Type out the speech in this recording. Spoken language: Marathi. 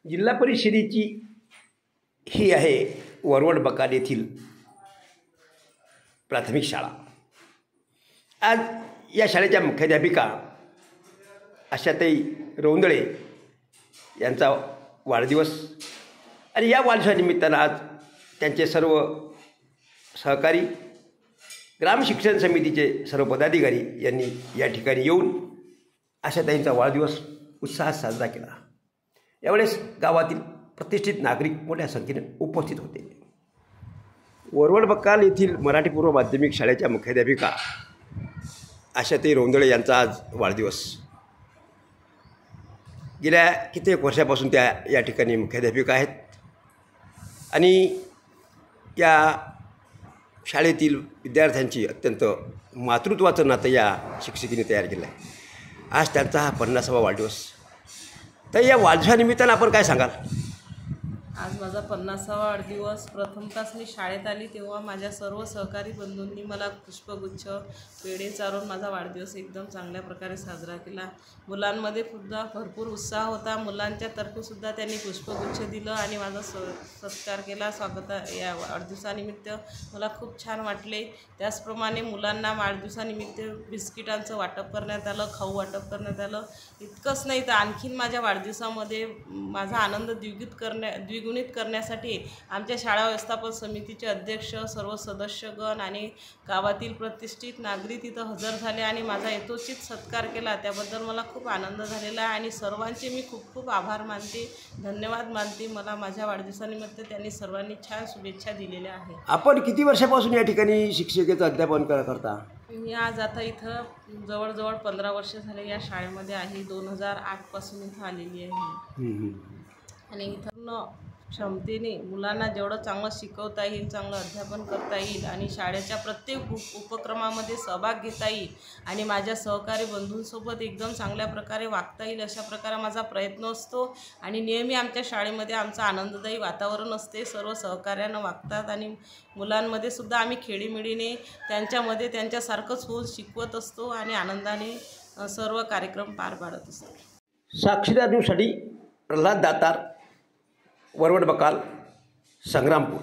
जिल्हा परिषदेची ही आहे वरवड बकाल येथील प्राथमिक शाळा। आज या शाळेच्या मुख्याध्यापिका आशाताई रौंदळे यांचा वाढदिवस आणि या वाढदिवसानिमित्तानं आज त्यांचे सर्व सहकारी ग्राम शिक्षण समितीचे सर्व पदाधिकारी यांनी या ठिकाणी येऊन आशाताईंचा वाढदिवस उत्साहात साजरा केला। यावेळेस गावातील प्रतिष्ठित नागरिक मोठ्या संख्येने उपस्थित होते। वरवड बकाल येथील मराठी पूर्व माध्यमिक शाळेच्या मुख्याध्यापिका आशाताई रौंदळे यांचा आज वाढदिवस। गेल्या कित्येक वर्षापासून त्या या ठिकाणी मुख्याध्यापिका आहेत आणि या शाळेतील विद्यार्थ्यांची अत्यंत मातृत्वाचं नातं या शिक्षिकेने तयार केलं आहे। आज त्यांचा हा 50वा वाढदिवस। तर या वाढदिवसानिमित्तानं आपण काय सांगाल? आज माझा 50वा वाढदिवस। प्रथमतःच मी शाळेत आली तेव्हा माझ्या सर्व सहकारी बंधूंनी मला पुष्पगुच्छ पेढे चारून माझा वाढदिवस एकदम चांगल्या प्रकारे साजरा केला। मुलांमध्ये सुद्धा भरपूर उत्साह होता। मुलांच्या तर्फेसुद्धा त्यांनी पुष्पगुच्छ दिलं आणि माझा सत्कार केला। या वाढदिवसानिमित्त मला खूप छान वाटले। त्याचप्रमाणे मुलांना वाढदिवसानिमित्त बिस्किटांचं वाटप करण्यात आलं, खाऊ वाटप करण्यात आलं। इतकंच नाही तर आणखीन माझ्या वाढदिवसामध्ये माझा आनंद द्विगुणित करण्यासाठी आमच्या शाळा व्यवस्थापन समितीचे अध्यक्ष, सर्व सदस्यगण आणि गावातील प्रतिष्ठित नागरिक तिथं हजर झाले आणि माझा यथोचित सत्कार केला। त्याबद्दल मला खूप आनंद झालेला आहे आणि सर्वांचे मी खूप खूप आभार मानते, धन्यवाद मानते। मला माझ्या वाढदिवसानिमित्त त्यांनी सर्वांनी छान शुभेच्छा दिलेल्या आहेत। आपण किती वर्षापासून या ठिकाणी शिक्षकेचं अध्यापन करता? मी आज आता इथं जवळजवळ 15 वर्ष झाले या शाळेमध्ये आहे। 2008 पासून इथं आलेली आहे आणि इथं क्षमतेने मुलांना जेवढं चांगलं शिकवता येईल, चांगलं अध्यापन करता येईल आणि शाळेच्या प्रत्येक उपक्रमामध्ये सहभाग घेता येईल आणि माझ्या सहकारी बंधूंसोबत एकदम चांगल्या प्रकारे वागता येईल अशा प्रकारे माझा प्रयत्न असतो आणि नेहमी आमच्या शाळेमध्ये आमचं आनंददायी वातावरण असते। सर्व सहकार्यानं वागतात आणि मुलांमध्ये सुद्धा आम्ही खेळीमेळीने त्यांच्यामध्ये त्यांच्यासारखंच होऊन शिकवत असतो आणि आनंदाने सर्व कार्यक्रम पार पाडत असतो। साक्षीदार न्यूजसाठी प्रल्हाद दातार, वरवड बकाल, संग्रामपूर।